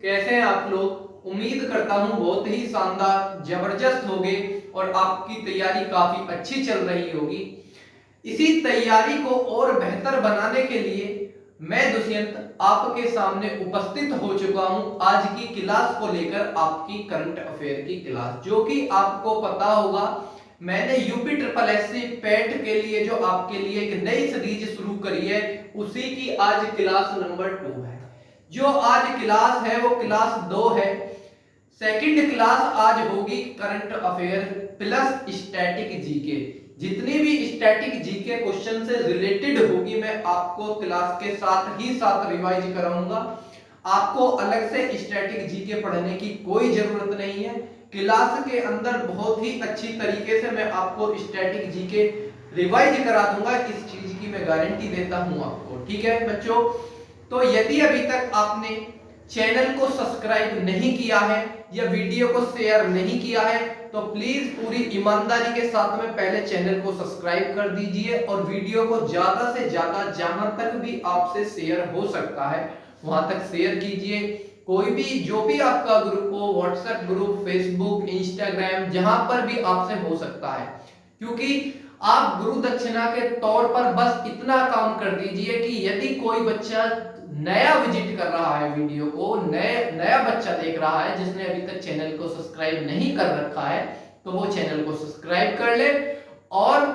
कैसे हैं आप लोग। उम्मीद करता हूं बहुत ही शानदार जबरदस्त होगे और आपकी तैयारी काफी अच्छी चल रही होगी। इसी तैयारी को और बेहतर बनाने के लिए मैं दुष्यंत आपके सामने उपस्थित हो चुका हूं आज की क्लास को लेकर, आपकी करंट अफेयर की क्लास, जो कि आपको पता होगा मैंने यूपी ट्रिपल एससी पैट के लिए जो आपके लिए एक नई सीरीज शुरू करी है, उसी की आज क्लास नंबर 2 है। जो आज क्लास है वो क्लास 2 है। सेकंड क्लास आज होगी current affair plus static GK. जितनी भी स्टैटिक जीके क्वेश्चन से रिलेटेड होगी मैं आपको क्लास के साथ ही साथ रिवाइज कराऊंगा। आपको अलग से स्टैटिक जीके पढ़ने की कोई जरूरत नहीं है। क्लास के अंदर बहुत ही अच्छी तरीके से मैं आपको स्टैटिक जीके रिवाइज करा दूंगा, इस चीज की मैं गारंटी देता हूं आपको। ठीक है बच्चों, तो यदि अभी तक आपने चैनल को सब्सक्राइब नहीं किया है या वीडियो को शेयर नहीं किया है तो प्लीज पूरी ईमानदारी के साथ में पहले चैनल को सब्सक्राइब कर दीजिए और वीडियो को ज्यादा से ज्यादा जहां तक भी आपसे शेयर हो सकता है वहां तक शेयर कीजिए। कोई भी जो भी आपका ग्रुप हो, व्हाट्सएप ग्रुप, फेसबुक, इंस्टाग्राम, जहां पर भी आपसे हो सकता है, क्योंकि आप गुरु दक्षिणा के तौर पर बस इतना काम कर दीजिए कि यदि कोई बच्चा नया विजिट कर रहा है, वीडियो को नया बच्चा देख रहा है जिसने अभी तक चैनल को सब्सक्राइब नहीं कर रखा है, तो वो चैनल को सब्सक्राइब कर ले और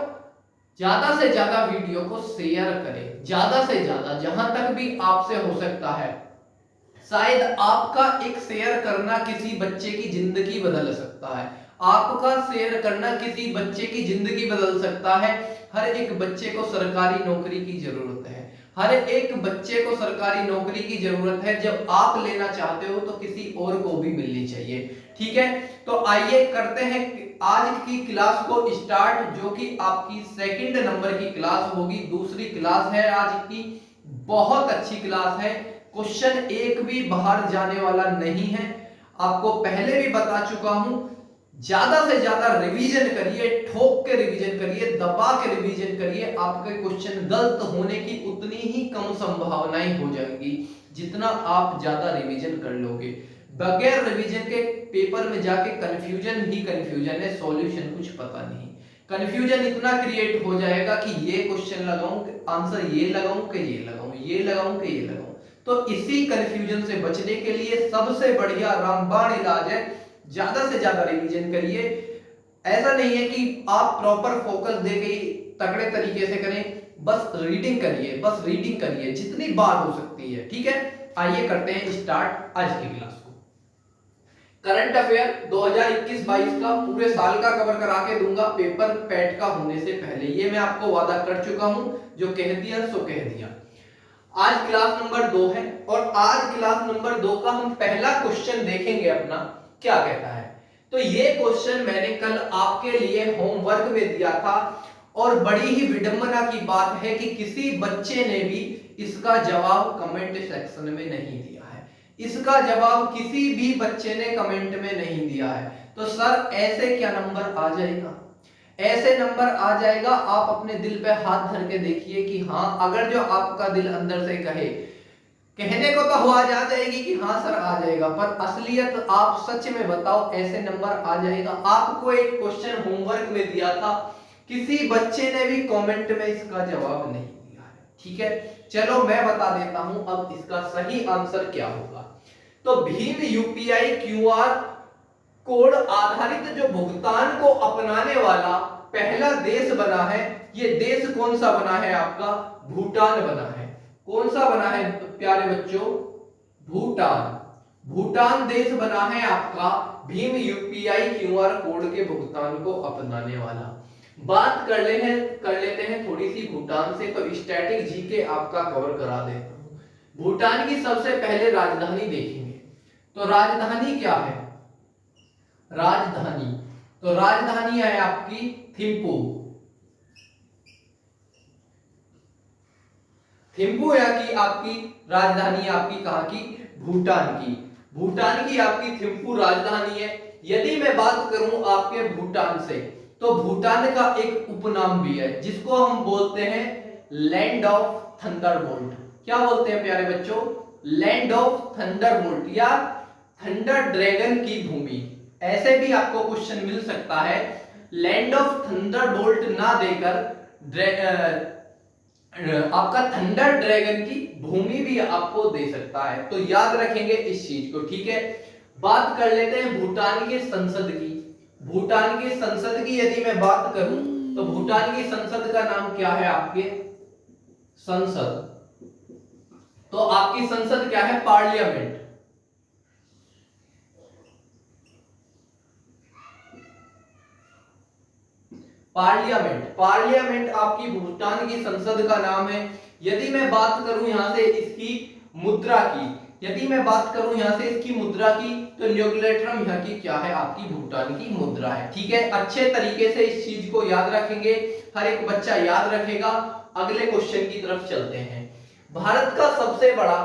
ज्यादा से ज्यादा वीडियो को शेयर करें, ज्यादा से ज्यादा जहां तक भी आपसे हो सकता है। शायद आपका एक शेयर करना किसी बच्चे की जिंदगी बदल सकता है। आपका शेयर करना किसी बच्चे की जिंदगी बदल सकता है। हर एक बच्चे को सरकारी नौकरी की जरूरत है। हर एक बच्चे को सरकारी नौकरी की जरूरत है। जब आप लेना चाहते हो तो किसी और को भी मिलनी चाहिए। ठीक है, तो आइए करते हैं आज की क्लास को स्टार्ट, जो कि आपकी सेकंड नंबर की क्लास होगी। दूसरी क्लास है आज की, बहुत अच्छी क्लास है। क्वेश्चन एक भी बाहर जाने वाला नहीं है। आपको पहले भी बता चुका हूं, ज्यादा से ज्यादा रिवीजन करिए, ठोक के रिवीजन करिए, दबा के रिवीजन करिए। आपके क्वेश्चन गलत होने की उतनी ही कम संभावनाएं हो जाएंगी जितना आप ज्यादा रिवीजन कर लोगे। बगैर रिवीजन के पेपर में जाके कंफ्यूजन ही कंफ्यूजन है, सॉल्यूशन कुछ पता नहीं। कंफ्यूजन इतना क्रिएट हो जाएगा कि ये क्वेश्चन लगाऊं, आंसर ये लगाऊं कि ये लगाऊं, ये लगाऊं कि ये लगाऊं। तो इसी कंफ्यूजन से बचने के लिए सबसे बढ़िया रामबाण इलाज है, ज्यादा से ज्यादा रिवीजन करिए। ऐसा नहीं है कि आप प्रॉपर फोकस देके तगड़े तरीके से करें, बस रीडिंग करिए, बस रीडिंग करिए जितनी बार हो सकती है। ठीक है, आइए करते हैं स्टार्ट आज की क्लास को। करंट अफेयर 2021-22 का पूरे साल का कवर करा के दूंगा पेपर पैट का होने से पहले, ये मैं आपको वादा कर चुका हूं। जो कह दिया सो कह दिया। आज क्लास नंबर 2 है और आज क्लास नंबर 2 का हम पहला क्वेश्चन देखेंगे अपना क्या कहता है। तो ये क्वेश्चन मैंने कल आपके लिए होमवर्क में दिया था और बड़ी ही विडंबना की बात है कि किसी बच्चे ने भी इसका जवाब कमेंट सेक्शन में नहीं दिया है। इसका जवाब किसी भी बच्चे ने कमेंट में नहीं दिया है। तो सर ऐसे क्या नंबर आ जाएगा? ऐसे नंबर आ जाएगा, आप अपने दिल पे हाथ धर के देखिए कि हाँ, अगर जो आपका दिल अंदर से कहे, कहने को तो आवाज आ जाएगी कि हाँ सर आ जाएगा, पर असलियत आप सच में बताओ ऐसे नंबर आ जाएगा? आपको एक क्वेश्चन होमवर्क में दिया था, किसी बच्चे ने भी कमेंट में इसका जवाब नहीं दिया है। ठीक है, चलो मैं बता देता हूं अब इसका सही आंसर क्या होगा। तो भीम यूपीआई क्यूआर कोड आधारित जो भुगतान को अपनाने वाला पहला देश बना है, ये देश कौन सा बना है? आपका भूटान बना है। कौन सा बना है प्यारे बच्चों? भूटान। भूटान देश बना है आपका भीम यूपीआई क्यूआर कोड के भुगतान को अपनाने वाला। बात कर लेते हैं थोड़ी सी भूटान से, तो स्टैटिक जीके आपका कवर करा देता हूं। भूटान की सबसे पहले राजधानी देखेंगे, तो राजधानी क्या है? राजधानी, तो राजधानी है आपकी थिम्पू। थिम्पू है कि आपकी राजधानी, आपकी कहां की? भूटान की। भूटान की आपकी थिम्पू राजधानी है। यदि मैं बात करूं आपके भूटान से, तो भूटान का एक उपनाम भी है जिसको हम बोलते हैं लैंड ऑफ थंडरबोल्ट। क्या बोलते हैं प्यारे बच्चों? लैंड ऑफ थंडरबोल्ट या थंडर ड्रैगन की भूमि। ऐसे भी आपको क्वेश्चन मिल सकता है, लैंड ऑफ थंडरबोल्ट ना देकर आपका थंडर ड्रैगन की भूमि भी आपको दे सकता है। तो याद रखेंगे इस चीज को, ठीक है। बात कर लेते हैं भूटान के संसद की। भूटान की संसद की यदि मैं बात करूं तो भूटान की संसद का नाम क्या है आपके? संसद। तो आपकी संसद क्या है? पार्लियामेंट। पार्लियामेंट आपकी भूटान की संसद का नाम है। यदि मैं बात करूं यहां से इसकी मुद्रा की, यदि मैं बात करूं यहां से इसकी मुद्रा की, तो न्यूक्लियरम यहाँ की क्या है? आपकी भूटान की मुद्रा है, ठीक है। अच्छे तरीके से इस चीज को याद रखेंगे, हर एक बच्चा याद रखेगा। अगले क्वेश्चन की तरफ चलते हैं। भारत का सबसे बड़ा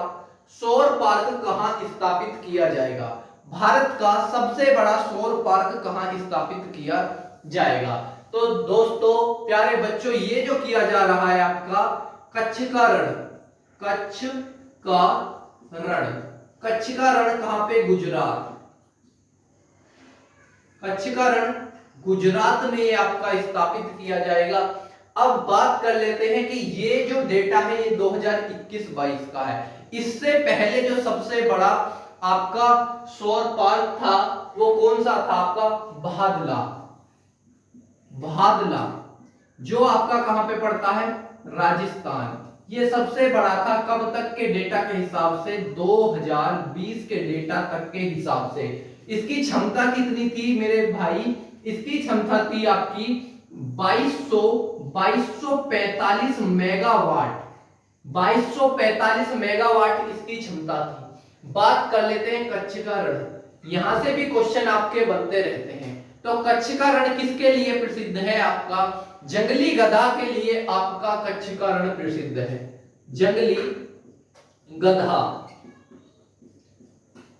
सौर पार्क कहां स्थापित किया जाएगा? भारत का सबसे बड़ा सौर पार्क कहां स्थापित किया जाएगा? तो दोस्तों प्यारे बच्चों, ये जो किया जा रहा है आपका कच्छ का रण, कच्छ का रण, कच्छ का रण कहां पे? गुजरात। कच्छ का रण गुजरात में ये आपका स्थापित किया जाएगा। अब बात कर लेते हैं कि ये जो डेटा है ये 2021-22 का है। इससे पहले जो सबसे बड़ा आपका सौर पार्क था वो कौन सा था? आपका भादला। भादला जो आपका कहां पे पड़ता है? राजस्थान। ये सबसे बड़ा था कब तक के डेटा के हिसाब से? 2020 के डेटा तक के हिसाब से। इसकी क्षमता कितनी थी मेरे भाई? इसकी क्षमता थी आपकी 2245 मेगावाट। 2245 मेगावाट इसकी क्षमता थी। बात कर लेते हैं कच्छ का रण। यहां से भी क्वेश्चन आपके बनते रहते हैं। तो कच्छ का रण किसके लिए प्रसिद्ध है? आपका जंगली गधा के लिए आपका कच्छ का रण प्रसिद्ध है। जंगली गधा,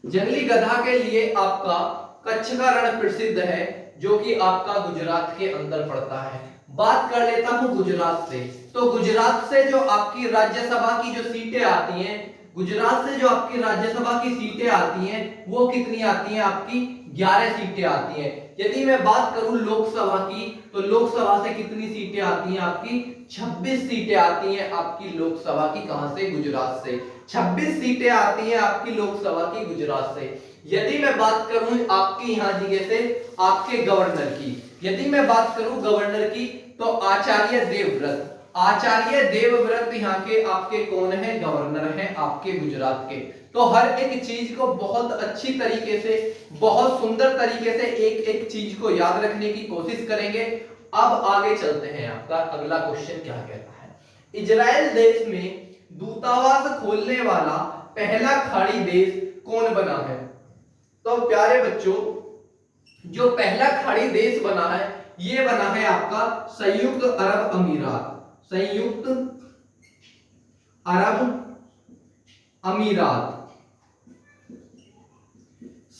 जंगली गधा के लिए आपका कच्छ का रण प्रसिद्ध है, जो कि आपका गुजरात के अंदर पड़ता है। बात कर लेता हूं गुजरात से। तो गुजरात से जो आपकी राज्यसभा की जो सीटें आती हैं, गुजरात से जो आपकी राज्यसभा की सीटें आती हैं वो कितनी आती हैं? आपकी 11 सीटें आती हैं। यदि मैं बात करूं लोकसभा की, तो लोकसभा से कितनी सीटें आती हैं? आपकी 26 सीटें आती हैं आपकी लोकसभा की। कहां से? गुजरात से। 26 सीटें आती हैं आपकी लोकसभा की गुजरात से। यदि मैं बात करूं आपकी यहां जगह से आपके गवर्नर की, यदि मैं बात करूं गवर्नर की, तो आचार्य देवव्रत। आचार्य देवव्रत यहाँ के आपके कौन है? गवर्नर हैं आपके गुजरात के। तो हर एक चीज को बहुत अच्छी तरीके से, बहुत सुंदर तरीके से एक एक चीज को याद रखने की कोशिश करेंगे। अब आगे चलते हैं। आपका अगला क्वेश्चन क्या कहता है? इजराइल देश में दूतावास खोलने वाला पहला खाड़ी देश कौन बना है? तो प्यारे बच्चों, जो पहला खाड़ी देश बना है ये बना है आपका संयुक्त अरब अमीरात। संयुक्त अरब अमीरात।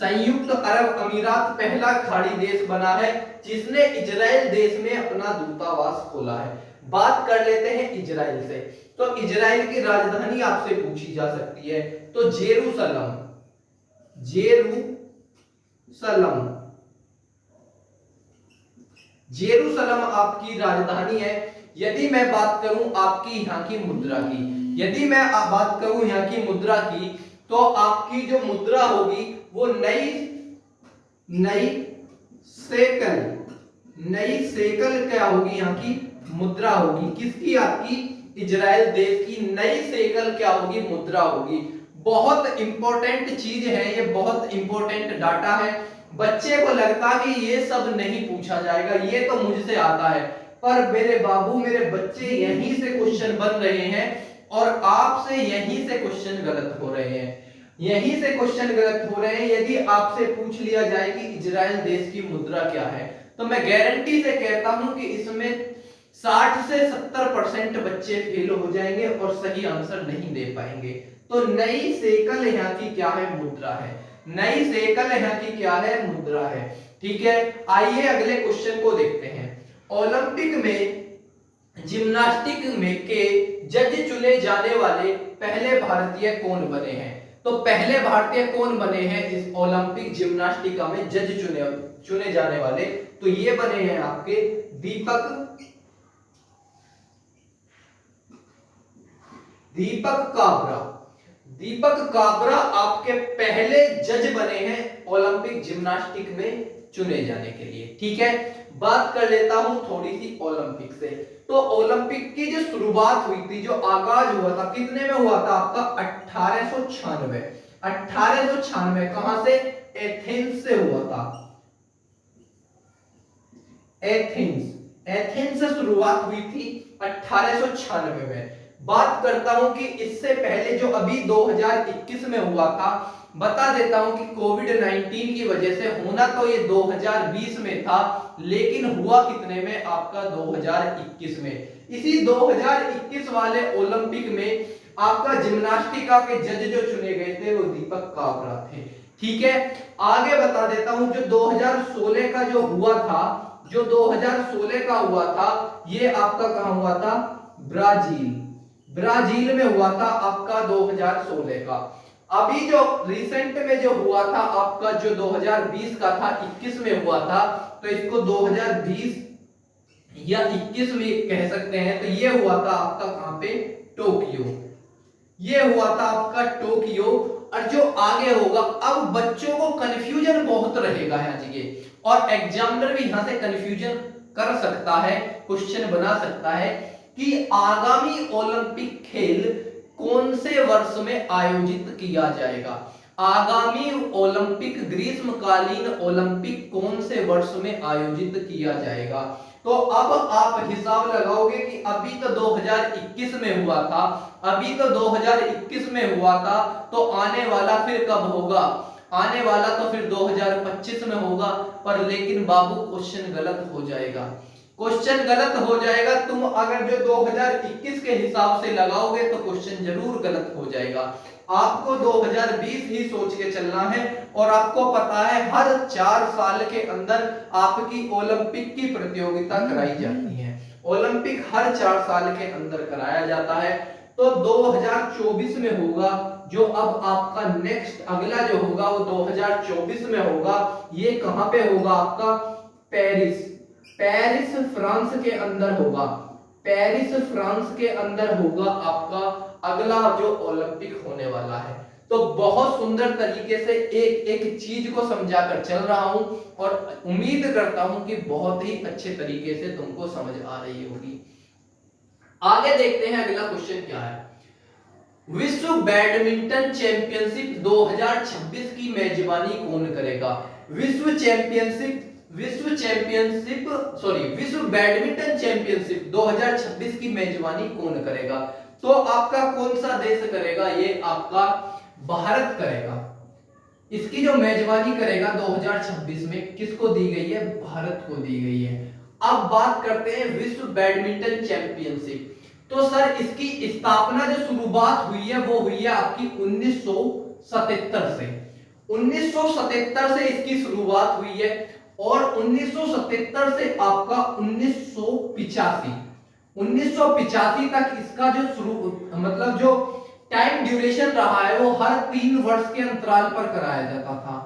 संयुक्त अरब अमीरात पहला खाड़ी देश बना है जिसने इजराइल देश में अपना दूतावास खोला है। बात कर लेते हैं इजराइल से। तो इजराइल की राजधानी आपसे पूछी जा सकती है, तो जेरूसलम। जेरूसलम, जेरूसलम आपकी राजधानी है। यदि मैं बात करूं आपकी यहां की मुद्रा की, यदि मैं बात करूं यहां की मुद्रा की, तो आपकी जो मुद्रा होगी वो नई सेकल, नई सेकल क्या होगी? यहां की मुद्रा होगी। किसकी? आपकी इजराइल देश की नई सेकल क्या होगी? मुद्रा होगी। बहुत इंपॉर्टेंट चीज है ये, बहुत इंपॉर्टेंट डाटा है। बच्चे को लगता कि ये सब नहीं पूछा जाएगा, ये तो मुझसे आता है, पर मेरे बाबू, मेरे बच्चे, यहीं से क्वेश्चन बन रहे हैं और आपसे यहीं से क्वेश्चन गलत हो रहे हैं। यहीं से क्वेश्चन गलत हो रहे हैं। यदि आपसे पूछ लिया जाए कि इजराइल देश की मुद्रा क्या है, तो मैं गारंटी से कहता हूं कि इसमें 60 से 70% बच्चे फेल हो जाएंगे और सही आंसर नहीं दे पाएंगे। तो नई सेकल यहाँ की क्या है? मुद्रा है। नई सेकल यहाँ की क्या है? मुद्रा है। ठीक है, आइए अगले क्वेश्चन को देखते हैं। ओलंपिक में जिम्नास्टिक में के जज चुने जाने वाले पहले भारतीय कौन बने हैं? तो पहले भारतीय कौन बने हैं इस ओलंपिक जिम्नास्टिका में जज चुने जाने वाले? तो ये बने हैं आपके दीपक काबरा। दीपक काबरा आपके पहले जज बने हैं ओलंपिक जिम्नास्टिक में चुने जाने के लिए। ठीक है, बात कर लेता हूं थोड़ी सी ओलंपिक से। तो ओलंपिक की जो शुरुआत हुई थी, जो आगाज हुआ था, कितने में हुआ था आपका? 1896। 1896 कहां से? एथेंस से हुआ था। एथेंस से शुरुआत हुई थी 1896 में। बात करता हूं कि इससे पहले जो अभी 2021 में हुआ था, बता देता हूं कि कोविड-19 की वजह से होना तो ये 2020 में था, लेकिन हुआ कितने में? आपका 2021 में। इसी 2021 वाले ओलंपिक में आपका जिम्नास्टिका के जज जो चुने गए थे वो दीपक काबरा थे। ठीक है, आगे बता देता हूं जो 2016 का जो हुआ था, जो 2016 का हुआ था, ये आपका कहां हुआ था? ब्राजील में हुआ था आपका 2016 का। अभी जो रिसेंट में जो हुआ था आपका, जो 2020 का था, 21 में हुआ था, तो इसको 2020 या 21 भी कह सकते हैं। तो ये हुआ था आपका कहां पे? टोक्यो। ये हुआ था आपका टोक्यो। और जो आगे होगा, अब बच्चों को कंफ्यूजन बहुत रहेगा यहाँ जगह, और एग्जामिनर भी यहां से कंफ्यूजन कर सकता है, क्वेश्चन बना सकता है कि आगामी ओलंपिक खेल कौन से वर्ष में आयोजित किया जाएगा। आगामी ओलंपिक, ग्रीष्मकालीन ओलंपिक कौन से वर्ष में आयोजित किया जाएगा? तो अब आप हिसाब लगाओगे कि अभी तो 2021 में हुआ था, अभी तो 2021 में हुआ था, तो आने वाला फिर कब होगा? आने वाला तो फिर 2025 में होगा। पर लेकिन बाबू क्वेश्चन गलत हो जाएगा, क्वेश्चन गलत हो जाएगा। तुम अगर जो 2021 के हिसाब से लगाओगे तो क्वेश्चन जरूर गलत हो जाएगा। आपको 2020 ही सोच के चलना है। और आपको पता है हर 4 साल के अंदर आपकी ओलंपिक की प्रतियोगिता कराई जाती है। ओलंपिक हर 4 साल के अंदर कराया जाता है। तो 2024 में होगा, जो अब आपका नेक्स्ट अगला जो होगा वो 2024 में होगा। ये कहां पे होगा आपका? पेरिस फ्रांस के अंदर होगा। पेरिस फ्रांस के अंदर होगा आपका अगला जो ओलंपिक होने वाला है। तो बहुत सुंदर तरीके से एक एक चीज को समझा कर चल रहा हूं, और उम्मीद करता हूं कि बहुत ही अच्छे तरीके से तुमको समझ आ रही होगी। आगे देखते हैं अगला क्वेश्चन क्या है। विश्व बैडमिंटन चैंपियनशिप 2026 की मेजबानी कौन करेगा? विश्व बैडमिंटन चैंपियनशिप 2026 की मेजबानी कौन करेगा? तो आपका कौन सा देश करेगा? ये आपका भारत करेगा। इसकी जो मेजबानी करेगा 2026 में, किसको दी गई है? भारत को दी गई है। अब बात करते हैं विश्व बैडमिंटन चैंपियनशिप। तो सर इसकी स्थापना जो शुरुआत हुई है वो हुई है आपकी 1977 से। 1977 से इसकी शुरुआत हुई है, और 1977 से आपका 1985 तक इसका जो मतलब जो टाइम ड्यूरेशन रहा है वो हर 3 वर्ष के अंतराल पर कराया जाता था।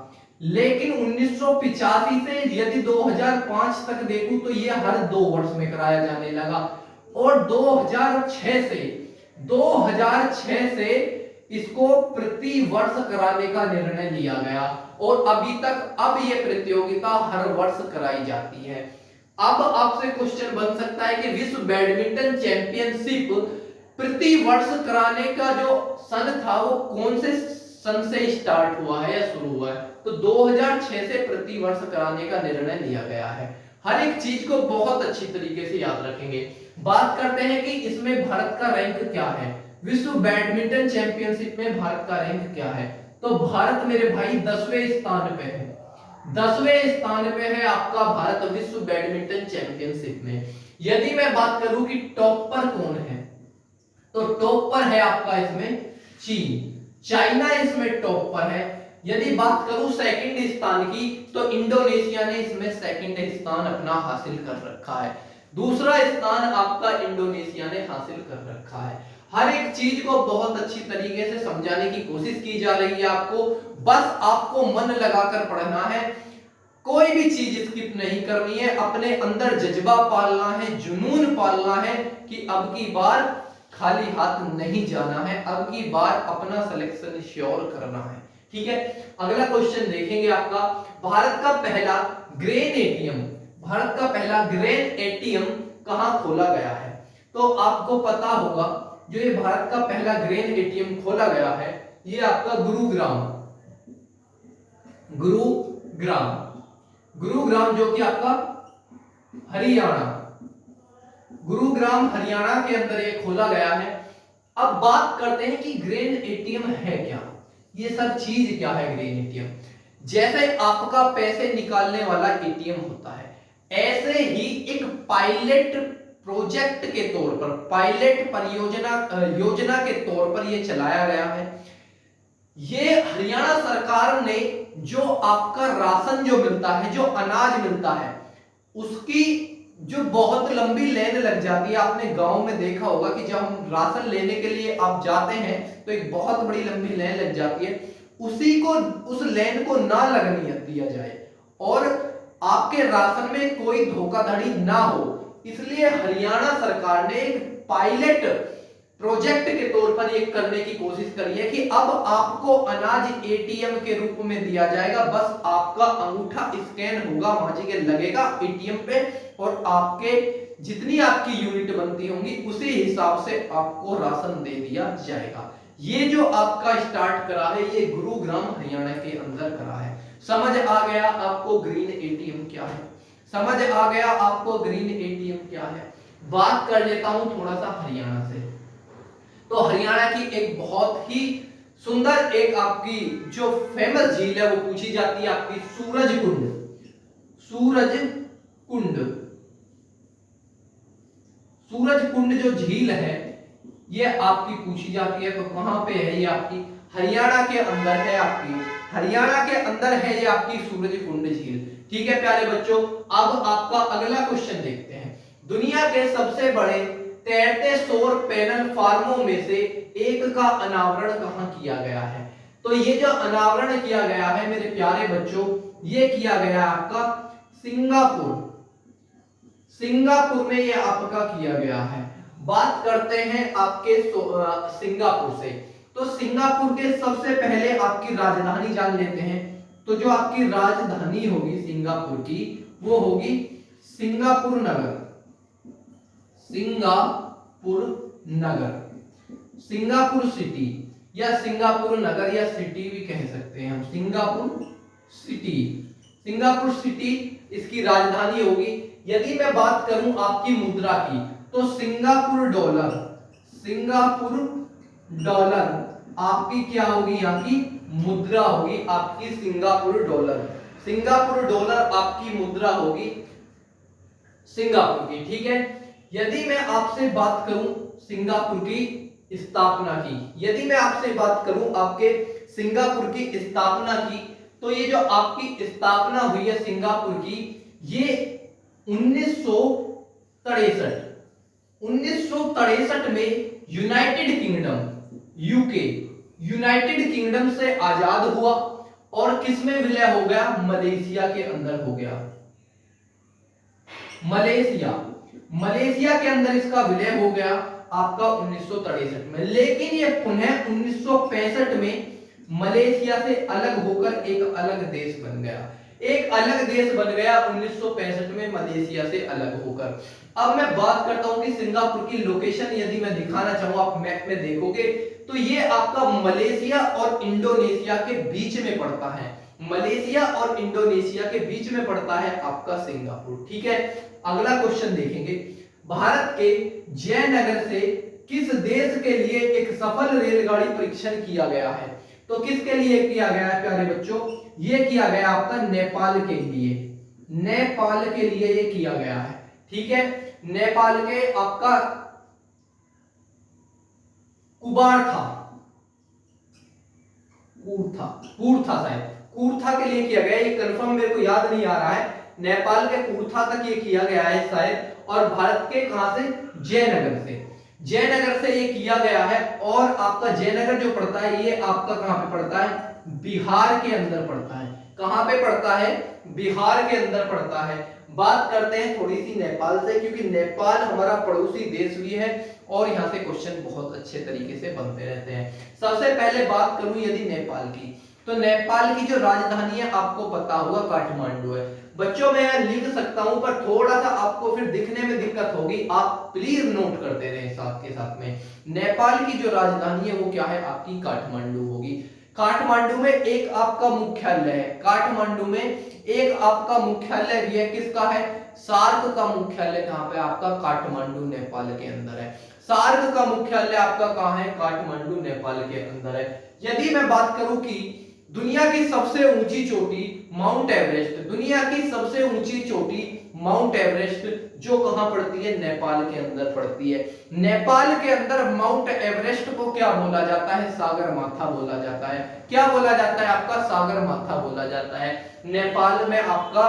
लेकिन 1985 से यदि 2005 तक देखूं तो ये हर 2 वर्ष में कराया जाने लगा। और 2006 से इसको प्रति वर्ष कराने का निर्णय लिया गया, और अभी तक अब ये प्रतियोगिता हर वर्ष कराई जाती है। अब आपसे क्वेश्चन बन सकता है कि विश्व बैडमिंटन चैंपियनशिप प्रति वर्ष कराने का जो सन था वो कौन से सन से स्टार्ट हुआ है या शुरू हुआ है? तो 2006 से प्रति वर्ष कराने का निर्णय लिया गया है। हर एक चीज को बहुत अच्छी तरीके से याद रखेंगे। बात करते हैं कि इसमें भारत का रैंक क्या है। विश्व बैडमिंटन चैंपियनशिप में भारत का रैंक क्या है? तो भारत मेरे भाई 10वें स्थान पे है। 10वें स्थान पे है आपका भारत विश्व बैडमिंटन चैंपियनशिप में। यदि मैं बात करूं कि टॉप पर कौन है, तो टॉप पर है आपका इसमें चीन, चाइना इसमें टॉप पर है। यदि बात करूं सेकंड स्थान की, तो इंडोनेशिया ने इसमें सेकंड स्थान अपना हासिल कर रखा है। दूसरा स्थान आपका इंडोनेशिया ने हासिल कर रखा है। हर एक चीज को बहुत अच्छी तरीके से समझाने की कोशिश की जा रही है आपको, बस आपको मन लगाकर पढ़ना है, कोई भी चीज स्किप नहीं करनी है, अपने अंदर जज्बा पालना है, जुनून पालना है कि अब की बार खाली हाथ नहीं जाना है, अब की बार अपना सिलेक्शन श्योर करना है। ठीक है, अगला क्वेश्चन देखेंगे आपका, भारत का पहला ग्रेन एटीएम, भारत का पहला ग्रेन एटीएम कहां खोला गया है? तो आपको पता होगा जो ये भारत का पहला ग्रेन एटीएम खोला गया है ये आपका गुरुग्राम, गुरुग्राम, गुरुग्राम जो कि आपका हरियाणा, गुरुग्राम हरियाणा के अंदर ये खोला गया है। अब बात करते हैं कि ग्रेन एटीएम है क्या, ये सब चीज क्या है ग्रेन एटीएम। जैसे आपका पैसे निकालने वाला एटीएम होता है, ऐसे ही एक पायलट प्रोजेक्ट के तौर पर, पायलट परियोजना योजना के तौर पर यह चलाया गया है। ये हरियाणा सरकार ने जो आपका राशन जो मिलता है, जो अनाज मिलता है, उसकी जो बहुत लंबी लाइन लग जाती है। आपने गांव में देखा होगा कि जब हम राशन लेने के लिए आप जाते हैं तो एक बहुत बड़ी लंबी लाइन लग जाती है, उसी को, उस लाइन को ना लगने दिया जाए और आपके राशन में कोई धोखाधड़ी ना हो, इसलिए हरियाणा सरकार ने एक पायलट प्रोजेक्ट के तौर पर ये करने की कोशिश करी है कि अब आपको अनाज एटीएम के रूप में दिया जाएगा, बस आपका अंगूठा स्कैन होगा, वहां के लगेगा एटीएम पे और आपके जितनी आपकी यूनिट बनती होंगी उसी हिसाब से आपको राशन दे दिया जाएगा। ये जो आपका स्टार्ट करा है ये गुरुग्राम हरियाणा के अंदर करा है। समझ आ गया आपको ग्रीन एटीएम क्या है, समझ आ गया आपको ग्रीन एटीएम क्या है। बात कर लेता हूं थोड़ा सा हरियाणा से। तो हरियाणा की एक बहुत ही सुंदर एक आपकी जो फेमस झील है वो पूछी जाती है आपकी सूरज कुंड, सूरज कुंड, सूरज कुंड जो झील है ये आपकी पूछी जाती है। तो कहां पे है ये? आपकी हरियाणा के अंदर है, आपकी हरियाणा के अंदर है ये आपकी सूरज कुंड झील। ठीक है प्यारे बच्चों, अब आपका अगला क्वेश्चन देखते हैं। दुनिया के सबसे बड़े तैरते सौर पैनल फार्मों में से एक का अनावरण कहां किया गया है? तो ये जो अनावरण किया गया है मेरे प्यारे बच्चों, ये किया गया है आपका सिंगापुर, सिंगापुर में ये आपका किया गया है। बात करते हैं आपके सिंगापुर से, तो सिंगापुर के सबसे पहले आपकी राजधानी जान लेते हैं। तो जो आपकी राजधानी होगी सिंगापुर की वो होगी सिंगापुर नगर, सिंगापुर नगर, सिंगापुर सिटी या सिंगापुर नगर या सिटी भी कह सकते हैं हम, सिंगापुर सिटी, सिंगापुर सिटी इसकी राजधानी होगी। यदि मैं बात करूं आपकी मुद्रा की तो सिंगापुर डॉलर, सिंगापुर डॉलर आपकी क्या होगी? यहाँ की मुद्रा होगी आपकी सिंगापुर डॉलर, सिंगापुर डॉलर आपकी मुद्रा होगी सिंगापुर की। ठीक है, यदि मैं आपसे बात करूं सिंगापुर की स्थापना की, यदि मैं आपसे बात करूं आपके सिंगापुर की स्थापना की, तो ये जो आपकी स्थापना हुई है सिंगापुर की ये 1963 में United kingdom, UK, United kingdom से आजाद हुआ और किस में विलय हो गया? मलेशिया के अंदर हो गया, मलेशिया, मलेशिया के अंदर इसका विलय हो गया आपका 1963 में। लेकिन ये पुनः 1965 में मलेशिया से अलग होकर एक अलग देश बन गया, एक अलग देश बन गया 1965 में मलेशिया से अलग होकर। अब मैं बात करता हूं कि सिंगापुर की लोकेशन यदि मैं दिखाना चाहूं, आप मैप में देखोगे तो ये आपका मलेशिया और इंडोनेशिया के बीच में पड़ता है, मलेशिया और इंडोनेशिया के बीच में पड़ता है आपका सिंगापुर। ठीक है, अगला क्वेश्चन देखेंगे। भारत के जयनगर से किस देश के लिए एक सफल रेलगाड़ी परीक्षण किया गया है? तो किसके लिए किया गया है प्यारे बच्चों? ये किया गया आपका नेपाल के लिए, नेपाल के लिए ये किया गया है। ठीक है, नेपाल के आपका कुबारथा, कूर्था, कूर्था शायद, कूर्था के लिए किया गया, ये कंफर्म मेरे को याद नहीं आ रहा है। नेपाल के कूर्था तक ये किया गया है शायद, और भारत के कहां से, जयनगर से। जयनगर से ये किया गया है और आपका जयनगर जो पड़ता है ये आपका कहां पे पड़ता है, बिहार के अंदर पड़ता है। कहां पे पड़ता है, बिहार के अंदर पड़ता है। बात करते हैं थोड़ी सी नेपाल से, क्योंकि नेपाल हमारा पड़ोसी देश भी है और यहाँ से क्वेश्चन बहुत अच्छे तरीके से बनते रहते हैं। सबसे पहले बात करूं यदि नेपाल की, तो नेपाल की जो राजधानी है आपको पता होगा काठमांडू है। बच्चों मैं लिख सकता हूं पर थोड़ा सा आपको फिर दिखने में दिक्कत होगी, आप प्लीज नोट करते रहें साथ के साथ में। नेपाल की जो राजधानी है वो क्या है, आपकी काठमांडू होगी। काठमांडू में एक आपका मुख्यालय है, काठमांडू में एक आपका मुख्यालय भी है, किसका है, सार्क का मुख्यालय कहां पे आपका, काठमांडू नेपाल के अंदर है। सार्क का मुख्यालय आपका कहां है, काठमांडू नेपाल के अंदर है। यदि मैं बात करूं कि दुनिया की सबसे ऊंची चोटी माउंट एवरेस्ट, दुनिया की सबसे ऊंची चोटी माउंट एवरेस्ट जो कहां पड़ती है, नेपाल के अंदर पड़ती है। नेपाल के अंदर माउंट एवरेस्ट को क्या बोला जाता है, सागर माथा बोला जाता है। क्या बोला जाता है आपका, सागर माथा बोला जाता है नेपाल में आपका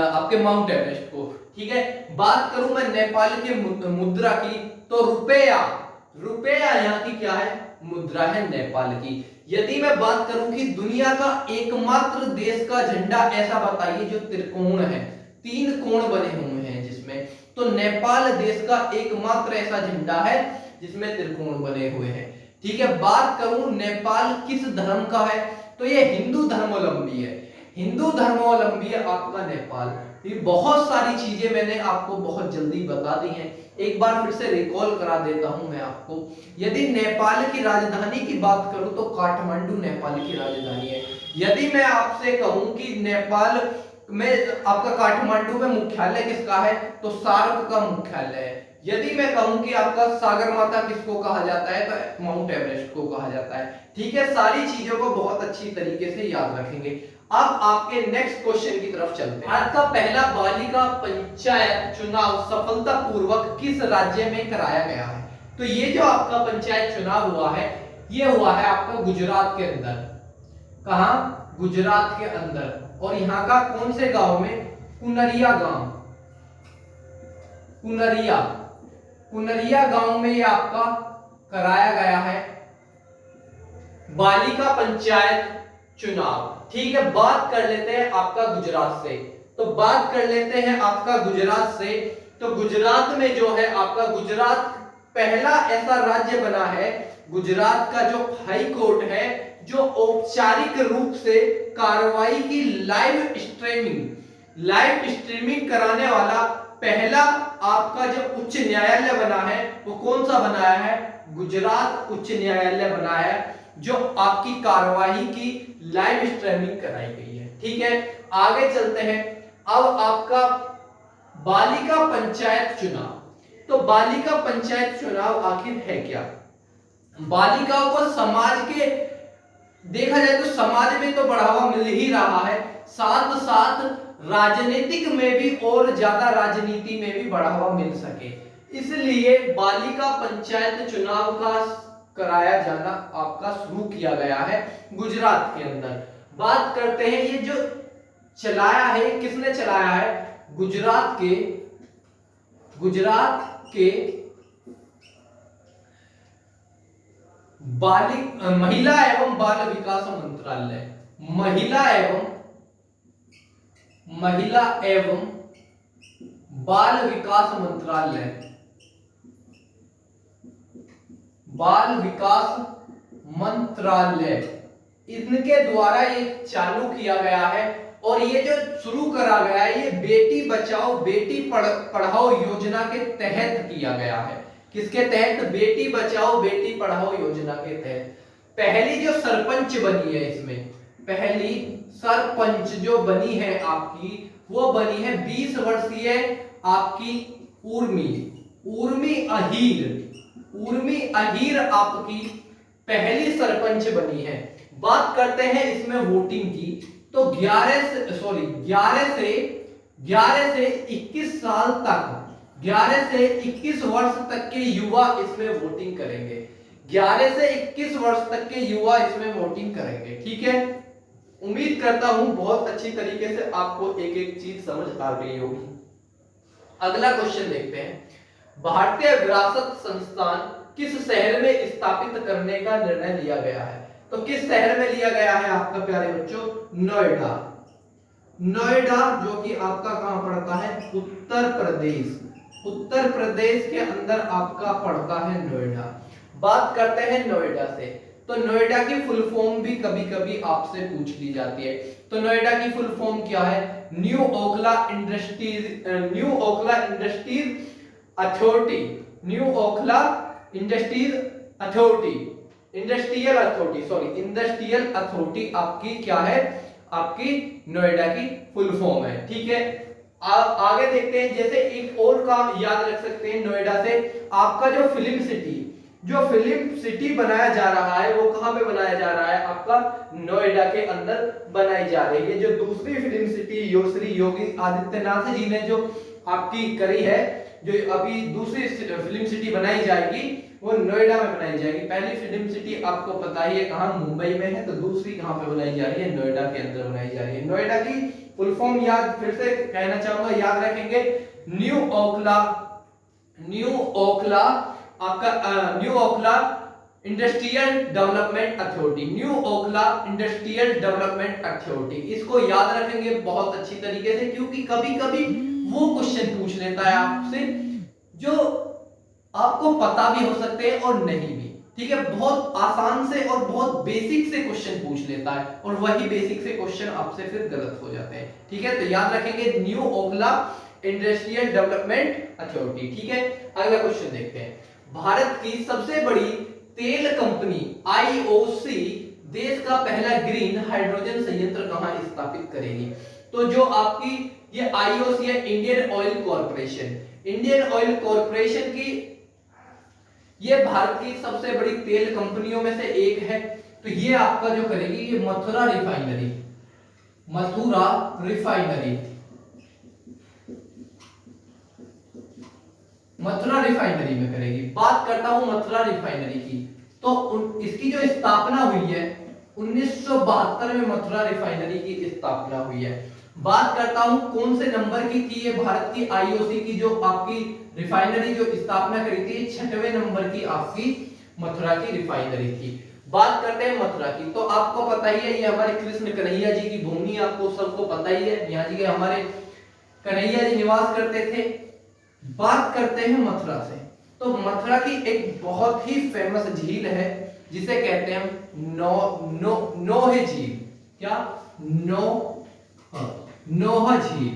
आपके माउंट एवरेस्ट को। ठीक है, बात करूं मैं नेपाल के मुद्रा की, तो रुपया, रुपया यहाँ की क्या है, मुद्रा है नेपाल की। यदि मैं बात करूं कि दुनिया का एकमात्र देश का झंडा ऐसा बताइए जो त्रिकोण है, 3 कोण बने हुए हैं जिसमें, तो नेपाल देश का एकमात्र ऐसा झंडा है जिसमें त्रिकोण बने हुए हैं। ठीक है, बात करूं नेपाल किस धर्म का है, तो ये हिंदू धर्मावलंबी है, हिंदू धर्मावलंबी है आपका नेपाल। ये बहुत सारी चीजें मैंने आपको बहुत जल्दी बता दी हैं, एक बार फिर से रिकॉल करा देता हूं मैं आपको। यदि नेपाल की राजधानी की बात करूं तो काठमांडू नेपाल की राजधानी है। यदि मैं आपसे कहूं कि नेपाल में आपका काठमांडू में मुख्यालय किसका है, तो सार्क का मुख्यालय है। यदि मैं कहूं कि आपका सागर माथा किसको कहा जाता है, तो माउंट एवरेस्ट को कहा जाता है। ठीक है, सारी चीजों को बहुत अच्छी तरीके से याद रखेंगे। अब आपके नेक्स्ट क्वेश्चन की तरफ चलते हैं। भारत का पहला बालिका पंचायत चुनाव सफलतापूर्वक किस राज्य में कराया गया है, तो ये जो आपका पंचायत चुनाव हुआ है ये हुआ है आपका गुजरात के अंदर। कहां, गुजरात के अंदर, और यहाँ का कौन से गांव में, कुनरिया गांव, कुनरिया, कुनरिया गांव में ये आपका कराया गया है बालिका पंचायत चुनाव। ठीक है, बात कर लेते हैं आपका गुजरात से, तो बात कर लेते हैं आपका गुजरात से। तो गुजरात में जो है आपका, गुजरात पहला ऐसा राज्य बना है, गुजरात का जो हाई कोर्ट है जो औपचारिक रूप से कार्रवाई की लाइव स्ट्रीमिंग कराने वाला पहला आपका जो उच्च न्यायालय बना है वो कौन सा बनाया है, गुजरात उच्च न्यायालय बनाया है, जो आपकी कार्रवाई की लाइव स्ट्रीमिंग कराई गई है। ठीक है, आगे चलते हैं। अब आपका बालिका पंचायत चुनाव, तो बालिका पंचायत चुनाव आखिर है क्या, बालिकाओं को समाज के, देखा जाए तो समाज में तो बढ़ावा मिल ही रहा है, साथ साथ राजनीतिक में भी और ज्यादा राजनीति में भी बढ़ावा मिल सके, इसलिए बालिका पंचायत चुनाव का कराया जाना आपका शुरू किया गया है गुजरात के अंदर। बात करते हैं ये जो चलाया है, किसने चलाया है, गुजरात के महिला एवं बाल विकास मंत्रालय, महिला एवं बाल विकास मंत्रालय, बाल विकास मंत्रालय, इनके द्वारा ये चालू किया गया है। और ये जो शुरू करा गया है ये बेटी बचाओ बेटी पढ़ाओ योजना के तहत किया गया है। किसके तहत, बेटी बचाओ बेटी पढ़ाओ योजना के तहत। पहली जो सरपंच बनी है इसमें, पहली सरपंच जो बनी है आपकी, वो बनी है 20 वर्षीय आपकी उर्मी अहीर आपकी पहली सरपंच बनी है। बात करते हैं इसमें वोटिंग की, तो 11 से 21 साल तक, 11 से 21 वर्ष तक के युवा इसमें वोटिंग करेंगे, 11 से 21 वर्ष तक के युवा इसमें वोटिंग करेंगे। ठीक है, उम्मीद करता हूं बहुत अच्छी तरीके से आपको एक एक चीज समझ आ गई होगी। अगला क्वेश्चन देखते हैं। भारतीय विरासत संस्थान किस शहर में स्थापित करने का निर्णय लिया गया है? तो किस शहर में लिया गया है आपका प्यारे बच्चों? नोएडा। नोएडा जो कि आपका कहां पड़ता है? उत्तर प्रदेश। उत्तर प्रदेश के अंदर आपका पड़ता है नोएडा। बात करते हैं नोएडा से, तो नोएडा की फुल फॉर्म भी कभी कभी आपसे पूछ ली जाती है। तो नोएडा की फुल फॉर्म क्या है? New Okhla industries authority. New Okhla industries authority, industrial authority आपकी क्या है? आपकी नोएडा की फुल फॉर्म है। ठीक है, आगे देखते हैं। जैसे एक और काम याद रख सकते हैं नोएडा से, आपका जो फिल्म सिटी बनाया जा रहा है वो कहां पे बनाया जा रहा है? आपका नोएडा के अंदर बनाई जा रही है। जो दूसरी फिल्म सिटी श्री योगी आदित्यनाथ जी ने जो आपकी करी है, जो अभी दूसरी फिल्म सिटी बनाई जाएगी वो नोएडा में बनाई जाएगी। पहली फिल्म सिटी आपको पता ही है कहां? मुंबई में है। तो दूसरी कहां पे बनाई जा रही है? नोएडा के अंदर बनाई जा रही है। नोएडा की फुल फॉर्म याद फिर से कहना चाहूंगा, याद रखेंगे। New Okhla industrial development authority. New Okhla industrial development authority, इसको याद रखेंगे बहुत अच्छी तरीके से, क्योंकि कभी कभी वो क्वेश्चन पूछ लेता है आपसे जो आपको पता भी हो सकते हैं और नहीं भी। ठीक है, बहुत आसान से और बहुत बेसिक से क्वेश्चन पूछ लेता है और वही बेसिक से क्वेश्चन आपसे फिर गलत हो जाते हैं। ठीक है, तो याद रखेंगे new Okhla industrial development authority. ठीक है, अगला क्वेश्चन देखते हैं। भारत की सबसे बड़ी तेल कंपनी आईओसी देश का पहला ग्रीन हाइड्रोजन संयंत्र कहां स्थापित करेगी? तो जो आपकी ये आईओसी है, Indian oil corporation. Indian oil corporation की ये भारत की सबसे बड़ी तेल कंपनियों में से एक है। तो ये आपका जो करेगी ये मथुरा रिफाइनरी में करेगी। बात करता हूं मथुरा रिफाइनरी की, तो इसकी जो स्थापना हुई है 1972 में मथुरा रिफाइनरी की स्थापना हुई है। बात करता हूं कौन से नंबर की थी ये भारत की आईओसी की जो आपकी रिफाइनरी जो स्थापना करी थी? 6वें नंबर की आपकी मथुरा की रिफाइनरी थी। बात करते हैं मथुरा की, तो आपको पता ही है ये हमारे कृष्ण कन्हैया जी की भूमि, आपको सबको पता ही है, यहाँ जी के हमारे कन्हैया जी निवास करते थे। बात करते हैं मथुरा से, तो मथुरा की एक बहुत ही फेमस झील है जिसे कहते हैं नौह झील। क्या? नौह झील।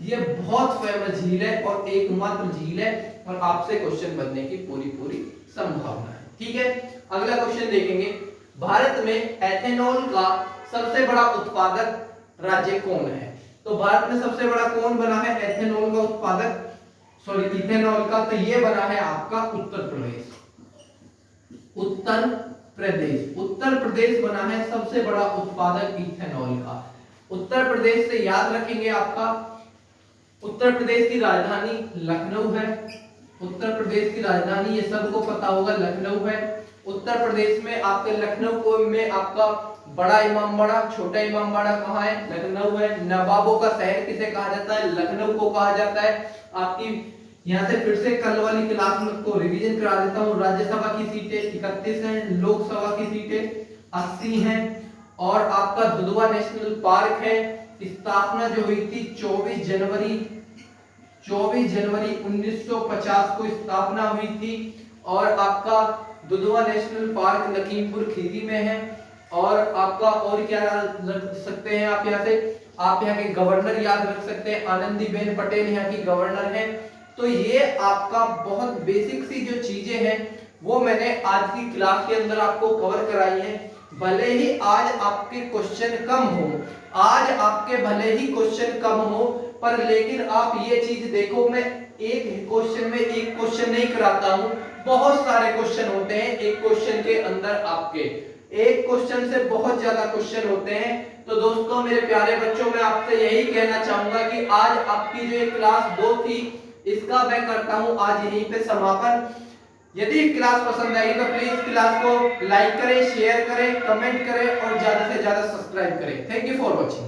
ये बहुत फेमस झील है और एकमात्र झील है और आपसे क्वेश्चन बनने की पूरी संभावना है। ठीक है, अगला क्वेश्चन देखेंगे। भारत में एथेनॉल का सबसे बड़ा उत्पादक राज्य कौन है? तो भारत में सबसे बड़ा कौन बना है एथेनॉल का उत्पादक? इथेनॉल का, तो ये बना है आपका उत्तर प्रदेश बना है सबसे बड़ा उत्पादक इथेनॉल का। उत्तर प्रदेश से याद रखेंगे आपका उत्तर प्रदेश की राजधानी लखनऊ है। उत्तर प्रदेश की राजधानी ये सबको पता होगा लखनऊ है। उत्तर प्रदेश में आपके लखनऊ में आपका बड़ा इमामबाड़ा, छोटा इमामबाड़ा कहाँ है? लखनऊ है। नवाबों का शहर किसे कहा जाता है? लखनऊ को कहा जाता है। आपकी यहाँ से फिर से कल वाली क्लास में को रिवीजन करा देता हूँ। राज्यसभा की सीटें 31 हैं, लोकसभा की सीटें 80 हैं और आपका दुधवा नेशनल पार्क है। स्थापना जो हुई थी 24 जनवरी 1950 को स्थापना हुई थी और आपका दुधवा नेशनल पार्क लखीमपुर खीरी में है। और आपका और क्या रख सकते हैं आप यहाँ से? आप यहाँ के गवर्नर याद रख सकते हैं, आनंदीबेन पटेल यहाँ की गवर्नर हैं। तो ये आपका बहुत बेसिक सी जो चीजें हैं वो मैंने आज की क्लास के अंदर आपको कवर कराई है। भले ही आज आपके क्वेश्चन कम हो, पर लेकिन आप ये चीज देखो, मैं एक क्वेश्चन में एक क्वेश्चन नहीं कराता हूं, बहुत सारे क्वेश्चन होते हैं एक क्वेश्चन के अंदर। आपके एक क्वेश्चन से बहुत ज्यादा क्वेश्चन होते हैं। तो दोस्तों मेरे प्यारे बच्चों, मैं आपसे यही कहना चाहूंगा कि आज आपकी जो क्लास 2 थी इसका मैं करता हूं आज यहीं पे समापन। यदि क्लास पसंद आई तो प्लीज क्लास को लाइक करें, शेयर करें, कमेंट करें और ज्यादा से ज्यादा सब्सक्राइब करें। Thank you for watching.